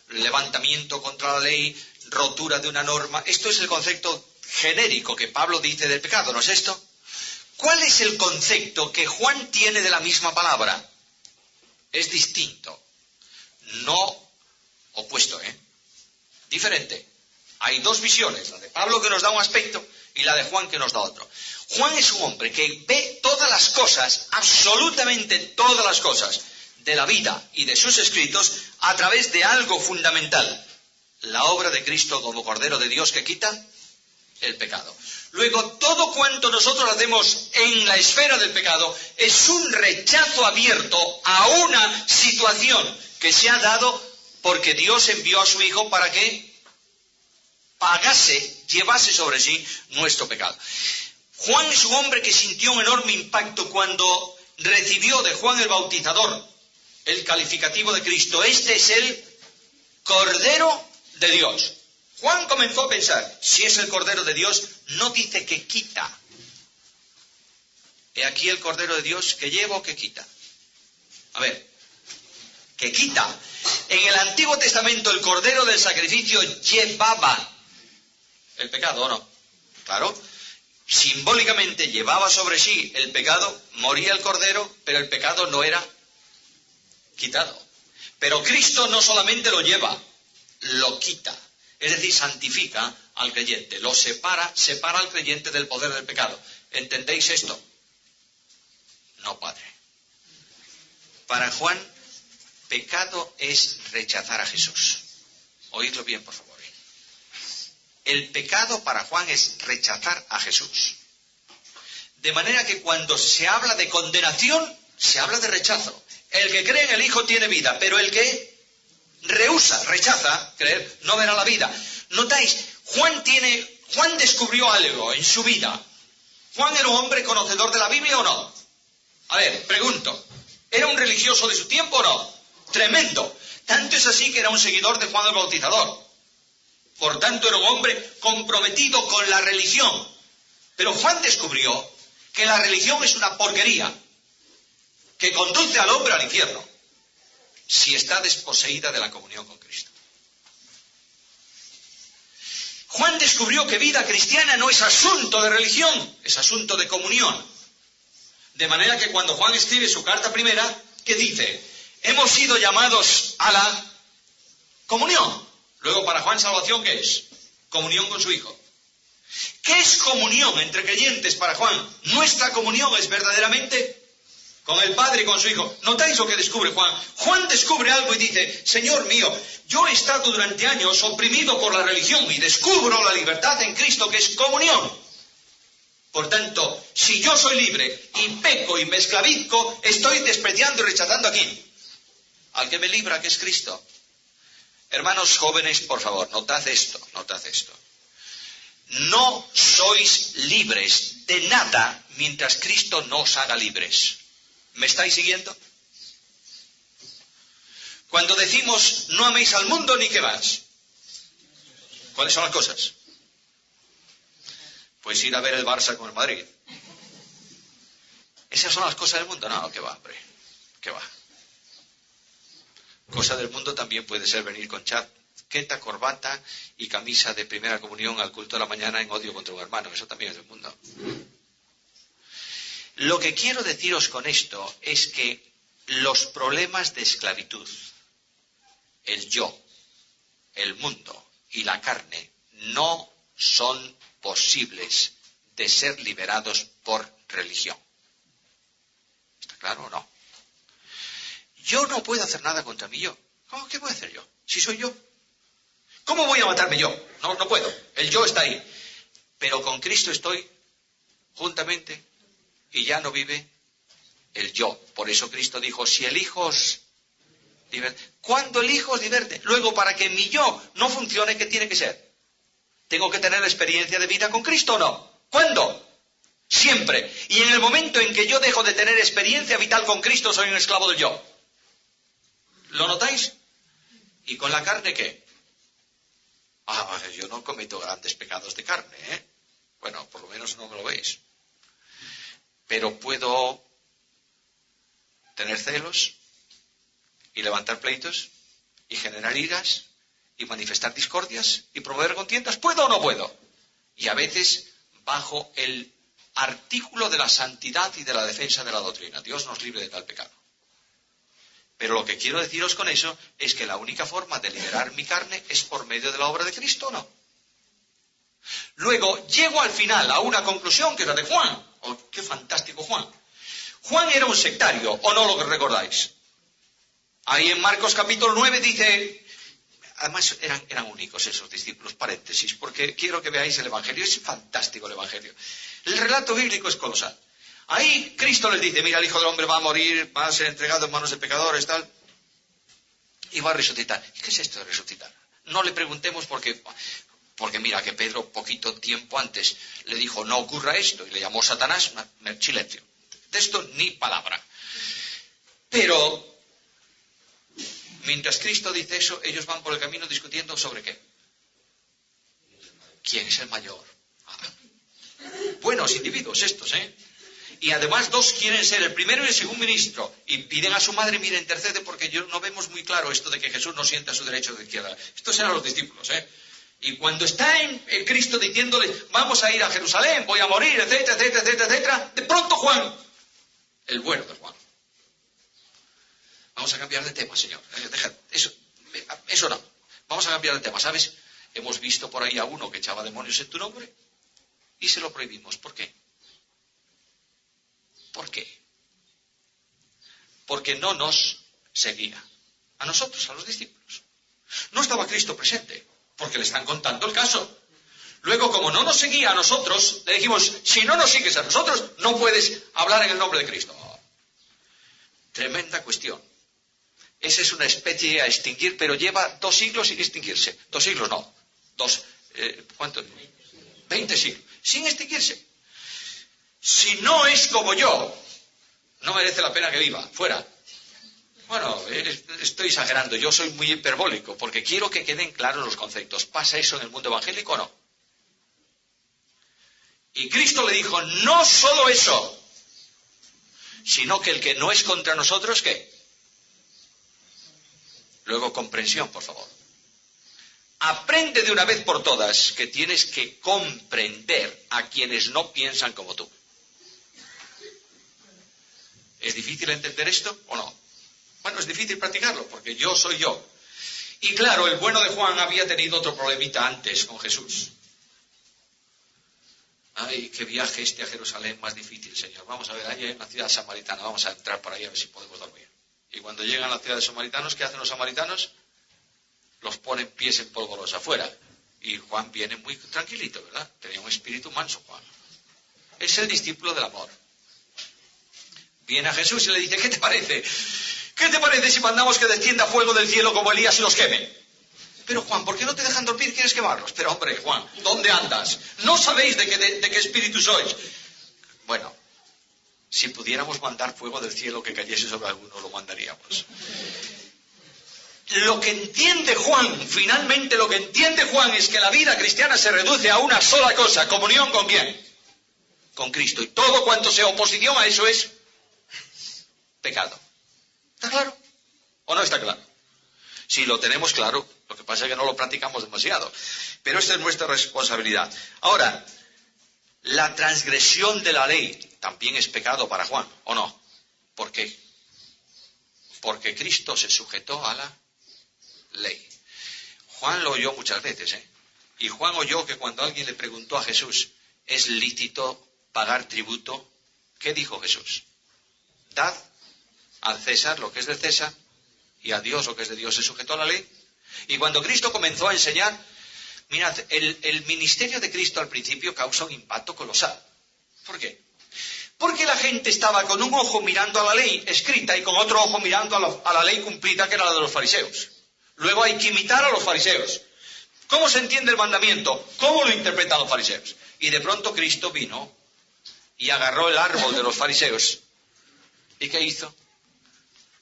levantamiento contra la ley, rotura de una norma. Esto es el concepto genérico que Pablo dice del pecado, ¿no es esto? ¿Cuál es el concepto que Juan tiene de la misma palabra? Es distinto. No opuesto, Diferente. Hay dos visiones, la de Pablo que nos da un aspecto y la de Juan que nos da otro. Juan es un hombre que ve todas las cosas, absolutamente todas las cosas de la vida y de sus escritos a través de algo fundamental. La obra de Cristo como Cordero de Dios que quita el pecado. Luego, todo cuanto nosotros hacemos en la esfera del pecado es un rechazo abierto a una situación que se ha dado porque Dios envió a su Hijo para que pagase, llevase sobre sí nuestro pecado. Juan es un hombre que sintió un enorme impacto cuando recibió de Juan el Bautizador el calificativo de Cristo. Este es el Cordero de Dios. Juan comenzó a pensar, si es el Cordero de Dios, no dice que quita. He aquí el Cordero de Dios que lleva o que quita. A ver, que quita. En el Antiguo Testamento el Cordero del sacrificio llevaba el pecado, ¿o no? Claro. Simbólicamente llevaba sobre sí el pecado, moría el Cordero, pero el pecado no era quitado. Pero Cristo no solamente lo lleva, lo quita. Es decir, santifica al creyente, lo separa al creyente del poder del pecado. ¿Entendéis esto? No, Padre. Para Juan, pecado es rechazar a Jesús. Oídlo bien, por favor. El pecado para Juan es rechazar a Jesús. De manera que cuando se habla de condenación, se habla de rechazo. El que cree en el Hijo tiene vida, pero el que rehúsa, rechaza creer, no verá la vida. ¿Notáis? Juan descubrió algo en su vida. ¿Juan era un hombre conocedor de la Biblia o no? A ver, pregunto. ¿Era un religioso de su tiempo o no? Tremendo. Tanto es así que era un seguidor de Juan el Bautizador. Por tanto, era un hombre comprometido con la religión. Pero Juan descubrió que la religión es una porquería que conduce al hombre al infierno si está desposeída de la comunión con Cristo. Juan descubrió que vida cristiana no es asunto de religión, es asunto de comunión. De manera que cuando Juan escribe su carta primera, ¿qué dice? Hemos sido llamados a la comunión. Luego, para Juan, salvación, ¿qué es? Comunión con su Hijo. ¿Qué es comunión entre creyentes para Juan? Nuestra comunión es verdaderamente con el Padre y con su Hijo. ¿Notáis lo que descubre Juan? Juan descubre algo y dice, Señor mío, yo he estado durante años oprimido por la religión y descubro la libertad en Cristo, que es comunión. Por tanto, si yo soy libre y peco y me esclavizco, estoy despreciando y rechazando a ¿quién? Al que me libra, que es Cristo. Hermanos jóvenes, por favor, notad esto. No sois libres de nada mientras Cristo no os haga libres. ¿Me estáis siguiendo? Cuando decimos no améis al mundo ni qué más, ¿cuáles son las cosas? Pues ir a ver el Barça con el Madrid. ¿Esas son las cosas del mundo? No, que va, hombre, que va. Cosa del mundo también puede ser venir con chaqueta, corbata y camisa de primera comunión al culto de la mañana en odio contra un hermano. Eso también es del mundo. Lo que quiero deciros con esto es que los problemas de esclavitud, el yo, el mundo y la carne no son posibles de ser liberados por religión. ¿Está claro o no? Yo no puedo hacer nada contra mí yo. ¿Qué voy a hacer yo? Si soy yo. ¿Cómo voy a matarme yo? No puedo. El yo está ahí. Pero con Cristo estoy juntamente y ya no vive el yo. Por eso Cristo dijo, si el Hijo os liberte. ¿Cuándo el Hijo os liberte? Luego, para que mi yo no funcione, ¿qué tiene que ser? ¿Tengo que tener la experiencia de vida con Cristo o no? ¿Cuándo? Siempre. Y en el momento en que yo dejo de tener experiencia vital con Cristo, soy un esclavo del yo. ¿Lo notáis? ¿Y con la carne qué? Yo no cometo grandes pecados de carne, ¿eh? Bueno, por lo menos no me lo veis. Pero puedo tener celos y levantar pleitos y generar iras y manifestar discordias y promover contiendas. ¿Puedo o no puedo? Y a veces bajo el artículo de la santidad y de la defensa de la doctrina. Dios nos libre de tal pecado. Pero lo que quiero deciros con eso es que la única forma de liberar mi carne es por medio de la obra de Cristo, ¿o no? Luego llego al final a una conclusión que es la de Juan. ¡Oh, qué fantástico Juan! Juan era un sectario, ¿o no lo recordáis? Ahí en Marcos capítulo 9 dice... Además eran únicos esos discípulos, paréntesis, porque quiero que veáis el Evangelio. Es fantástico el Evangelio. El relato bíblico es colosal. Ahí Cristo les dice, mira, el Hijo del Hombre va a morir, va a ser entregado en manos de pecadores, tal, y va a resucitar. ¿Y qué es esto de resucitar? No le preguntemos porque mira que Pedro poquito tiempo antes le dijo, no ocurra esto, y le llamó Satanás, silencio. De esto ni palabra. Pero mientras Cristo dice eso, ellos van por el camino discutiendo sobre qué. ¿Quién es el mayor? Buenos individuos estos, ¿eh? Y además dos quieren ser el primero y el segundo ministro. Y piden a su madre, mira, intercede, porque no vemos muy claro esto de que Jesús no sienta a su derecha o de izquierda. Estos eran los discípulos, ¿eh? Y cuando está en Cristo diciéndoles, vamos a ir a Jerusalén, voy a morir, etcétera, etcétera, etcétera, etcétera, de pronto Juan, el bueno de Juan. Vamos a cambiar de tema, Señor. Deja, eso no. Vamos a cambiar de tema, ¿sabes? Hemos visto por ahí a uno que echaba demonios en tu nombre y se lo prohibimos. ¿Por qué? ¿Por qué? Porque no nos seguía. A nosotros, a los discípulos. No estaba Cristo presente, porque le están contando el caso. Luego, como no nos seguía a nosotros, le dijimos, si no nos sigues a nosotros, no puedes hablar en el nombre de Cristo. Oh, tremenda cuestión. Esa es una especie a extinguir, pero lleva 2 siglos sin extinguirse. 2 siglos no. ¿Cuánto? 20 siglos. Sin extinguirse. Si no es como yo, no merece la pena que viva. Fuera. Bueno, estoy exagerando, yo soy muy hiperbólico, porque quiero que queden claros los conceptos. ¿Pasa eso en el mundo evangélico o no? Y Cristo le dijo, no solo eso, sino que el que no es contra nosotros, ¿qué? Luego, comprensión, por favor. Aprende de una vez por todas que tienes que comprender a quienes no piensan como tú. ¿Es difícil entender esto o no? Bueno, es difícil practicarlo, porque yo soy yo. Y claro, el bueno de Juan había tenido otro problemita antes con Jesús. Ay, qué viaje a Jerusalén más difícil, Señor. Vamos a ver, ahí hay una ciudad samaritana, vamos a entrar por ahí a ver si podemos dormir. Y cuando llegan a la ciudad de samaritanos, ¿qué hacen los samaritanos? Los ponen pies en polvorosa afuera. Y Juan viene muy tranquilito, ¿verdad? Tenía un espíritu manso, Juan. Es el discípulo del amor. Viene a Jesús y le dice, ¿qué te parece? ¿Qué te parece si mandamos que descienda fuego del cielo como Elías y los queme? Pero Juan, ¿por qué no te dejan dormir? ¿Quieres quemarlos? Pero hombre, Juan, ¿dónde andas? ¿No sabéis de qué espíritu sois? Bueno, si pudiéramos mandar fuego del cielo que cayese sobre alguno, lo mandaríamos. Lo que entiende Juan, finalmente lo que entiende Juan es que la vida cristiana se reduce a una sola cosa, comunión ¿con quién? Con Cristo. Y todo cuanto sea oposición a eso es pecado. ¿Está claro? ¿O no está claro? Si lo tenemos claro, lo que pasa es que no lo practicamos demasiado. Pero esta es nuestra responsabilidad. Ahora, la transgresión de la ley también es pecado para Juan, ¿o no? ¿Por qué? Porque Cristo se sujetó a la ley. Juan lo oyó muchas veces, ¿eh? Y Juan oyó que cuando alguien le preguntó a Jesús, ¿es lícito pagar tributo? ¿Qué dijo Jesús? Dad al César lo que es de César y a Dios lo que es de Dios. Se sujetó a la ley. Y cuando Cristo comenzó a enseñar, mirad, el ministerio de Cristo al principio causa un impacto colosal. ¿Por qué? Porque la gente estaba con un ojo mirando a la ley escrita y con otro ojo mirando a la ley cumplida, que era la de los fariseos. Luego hay que imitar a los fariseos. ¿Cómo se entiende el mandamiento? ¿Cómo lo interpretan los fariseos? Y de pronto Cristo vino y agarró el árbol de los fariseos. ¿Y qué hizo?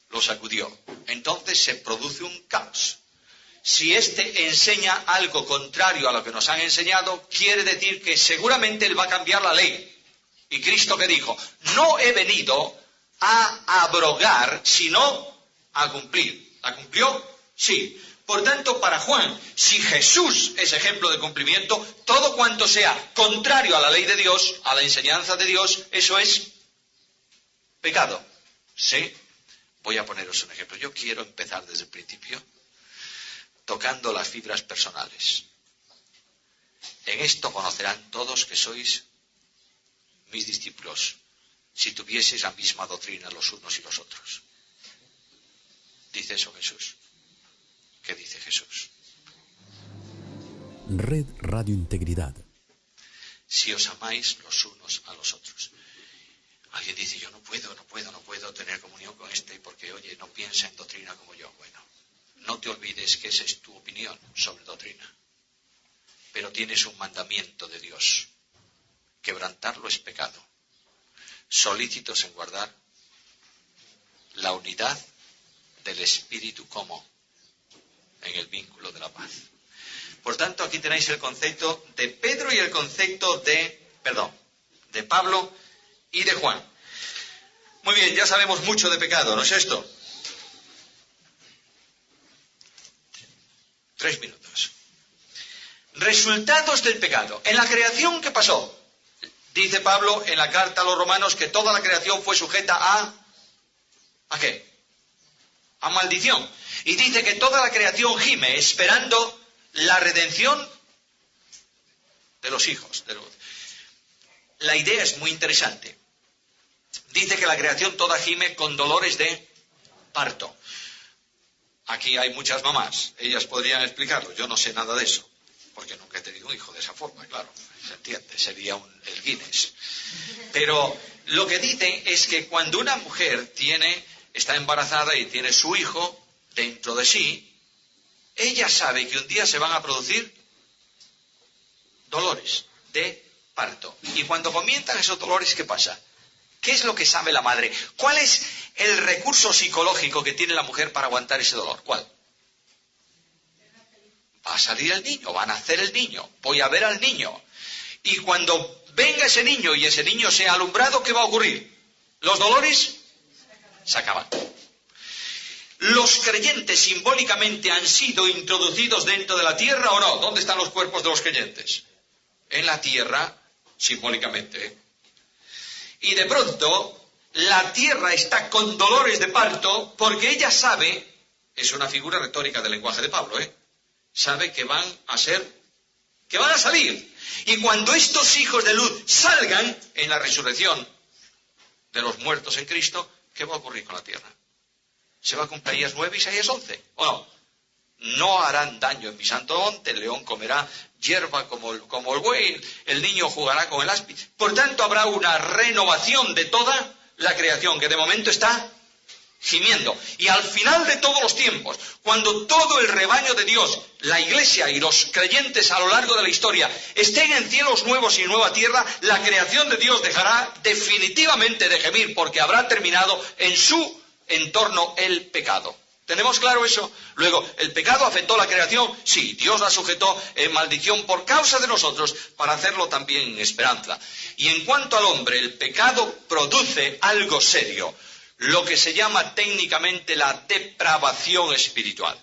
Lo sacudió. Entonces se produce un caos. Si éste enseña algo contrario a lo que nos han enseñado, quiere decir que seguramente él va a cambiar la ley. Y Cristo que dijo, no he venido a abrogar, sino a cumplir. ¿La cumplió? Sí. Por tanto, para Juan, si Jesús es ejemplo de cumplimiento, todo cuanto sea contrario a la ley de Dios, a la enseñanza de Dios, eso es pecado. ¿Sí? Voy a poneros un ejemplo. Yo quiero empezar desde el principio tocando las fibras personales. En esto conocerán todos que sois mis discípulos, si tuvieseis la misma doctrina los unos y los otros. ¿Dice eso Jesús? ¿Qué dice Jesús? Red Radio Integridad. Si os amáis los unos a los otros. Alguien dice, yo no puedo tener comunión con este porque, oye, no piensa en doctrina como yo. Bueno, no te olvides que esa es tu opinión sobre doctrina. Pero tienes un mandamiento de Dios. Quebrantarlo es pecado. Solícitos en guardar la unidad del Espíritu como en el vínculo de la paz. Por tanto, aquí tenéis el concepto de Pedro y el concepto de Pablo y de Juan. Muy bien, ya sabemos mucho de pecado, ¿no es esto? 3 minutos. Resultados del pecado. En la creación, ¿qué pasó? Dice Pablo en la carta a los romanos que toda la creación fue sujeta ¿a qué? A maldición. Y dice que toda la creación gime esperando la redención de los hijos de luz. La idea es muy interesante. Dice que la creación toda gime con dolores de parto. Aquí hay muchas mamás, ellas podrían explicarlo. Yo no sé nada de eso, porque nunca he tenido un hijo de esa forma, claro. Se entiende, sería el Guinness. Pero lo que dicen es que cuando una mujer está embarazada y tiene su hijo dentro de sí, ella sabe que un día se van a producir dolores de parto. Y cuando comienzan esos dolores, ¿qué pasa? ¿Qué es lo que sabe la madre? ¿Cuál es el recurso psicológico que tiene la mujer para aguantar ese dolor? ¿Cuál? Va a salir el niño, va a nacer el niño, voy a ver al niño. Y cuando venga ese niño y ese niño sea alumbrado, ¿qué va a ocurrir? Los dolores se acaban. ¿Los creyentes simbólicamente han sido introducidos dentro de la tierra o no? ¿Dónde están los cuerpos de los creyentes? En la tierra, simbólicamente. Y de pronto, la tierra está con dolores de parto porque ella sabe, es una figura retórica del lenguaje de Pablo, sabe que van a salir. Y cuando estos hijos de luz salgan en la resurrección de los muertos en Cristo, ¿qué va a ocurrir con la tierra? ¿Se va a cumplir Isaías 9 y Isaías 11? ¿O no? No harán daño en mi santo monte, el león comerá hierba como el buey, el niño jugará con el áspid. Por tanto, habrá una renovación de toda la creación, que de momento está gimiendo. Y al final de todos los tiempos, cuando todo el rebaño de Dios, la Iglesia y los creyentes a lo largo de la historia estén en cielos nuevos y nueva tierra, la creación de Dios dejará definitivamente de gemir, porque habrá terminado en su entorno el pecado. ¿Tenemos claro eso? Luego, ¿el pecado afectó la creación? Sí, Dios la sujetó en maldición por causa de nosotros, para hacerlo también en esperanza. Y en cuanto al hombre, el pecado produce algo serio, lo que se llama técnicamente la depravación espiritual.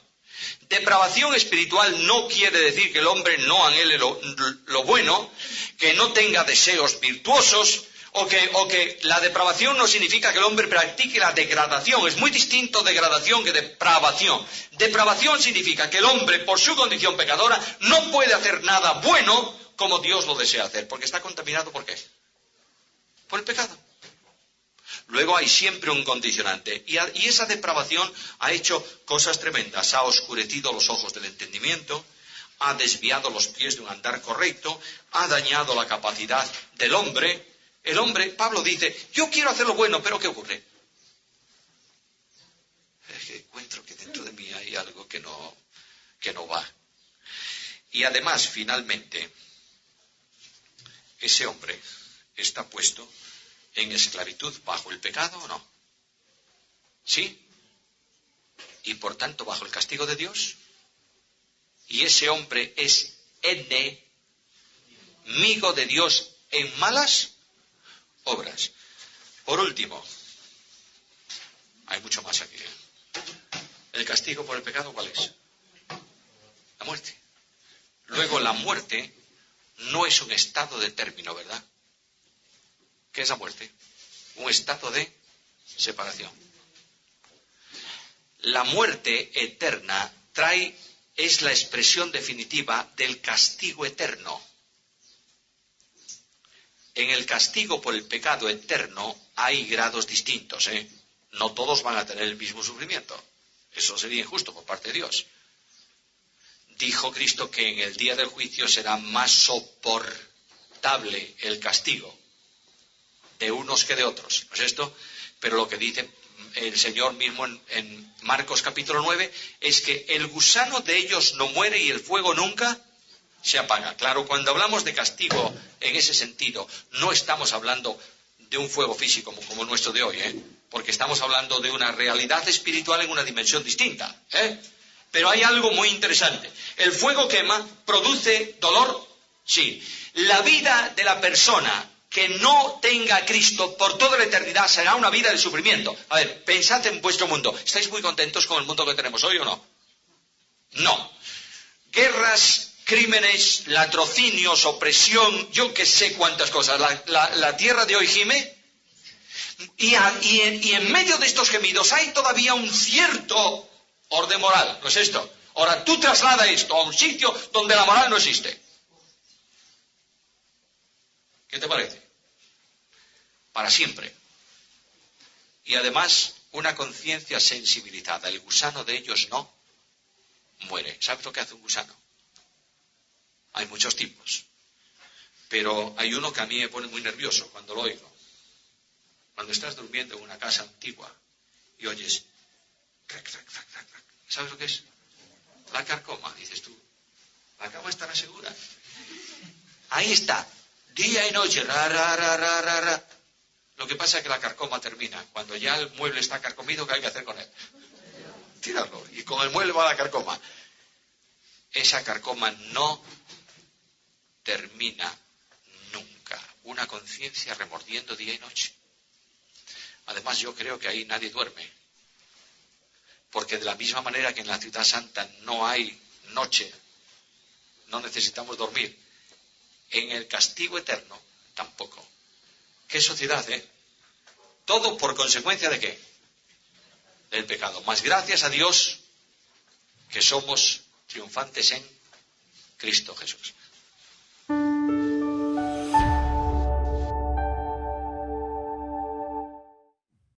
Depravación espiritual no quiere decir que el hombre no anhele lo bueno, que no tenga deseos virtuosos, o que la depravación no significa que el hombre practique la degradación. Es muy distinto degradación que depravación. Depravación significa que el hombre, por su condición pecadora, no puede hacer nada bueno como Dios lo desea hacer, porque está contaminado. ¿Por qué? Por el pecado. Luego hay siempre un condicionante, y esa depravación ha hecho cosas tremendas. Ha oscurecido los ojos del entendimiento, ha desviado los pies de un andar correcto, ha dañado la capacidad del hombre. El hombre, Pablo dice, yo quiero hacer lo bueno, pero ¿qué ocurre? Es que encuentro que dentro de mí hay algo que no va. Y además, finalmente, ese hombre está puesto en esclavitud bajo el pecado, ¿o no? ¿Sí? Y por tanto bajo el castigo de Dios. Y ese hombre es enemigo de Dios en malas obras. Por último, hay mucho más aquí. ¿El castigo por el pecado cuál es? La muerte. Luego, la muerte no es un estado de término, ¿verdad? ¿Qué es la muerte? Un estado de separación. La muerte eterna es la expresión definitiva del castigo eterno. En el castigo por el pecado eterno hay grados distintos, No todos van a tener el mismo sufrimiento. Eso sería injusto por parte de Dios. Dijo Cristo que en el día del juicio será más soportable el castigo de unos que de otros. ¿No es esto? Pero lo que dice el Señor mismo en Marcos capítulo 9 es que el gusano de ellos no muere y el fuego nunca se apaga. Claro, cuando hablamos de castigo en ese sentido, no estamos hablando de un fuego físico como el nuestro de hoy, porque estamos hablando de una realidad espiritual en una dimensión distinta, Pero hay algo muy interesante. El fuego quema, produce dolor, sí. La vida de la persona que no tenga a Cristo por toda la eternidad será una vida de sufrimiento. A ver, pensad en vuestro mundo. ¿Estáis muy contentos con el mundo que tenemos hoy o no? No. Guerras, crímenes, latrocinios, opresión, yo que sé cuántas cosas. La tierra de hoy gime. Y en medio de estos gemidos hay todavía un cierto orden moral, ¿no es esto? Ahora, tú traslada esto a un sitio donde la moral no existe. ¿Qué te parece? Para siempre. Y además, una conciencia sensibilizada. El gusano de ellos no muere. ¿Sabes lo que hace un gusano? Hay muchos tipos. Pero hay uno que a mí me pone muy nervioso cuando lo oigo. Cuando estás durmiendo en una casa antigua y oyes crac, crac, crac, crac, crac. ¿Sabes lo que es? La carcoma, dices tú. La cama estará segura. Ahí está. Día y noche. Ra, ra, ra, ra, ra, ra. Lo que pasa es que la carcoma termina. Cuando ya el mueble está carcomido, ¿qué hay que hacer con él? Tirarlo. Y con el mueble va la carcoma. Esa carcoma no termina nunca. Una conciencia remordiendo día y noche. Además, yo creo que ahí nadie duerme. Porque de la misma manera que en la ciudad santa no hay noche, no necesitamos dormir, en el castigo eterno tampoco. ¿Qué sociedad, Todo por consecuencia ¿de qué? Del pecado. Más gracias a Dios que somos triunfantes en Cristo Jesús.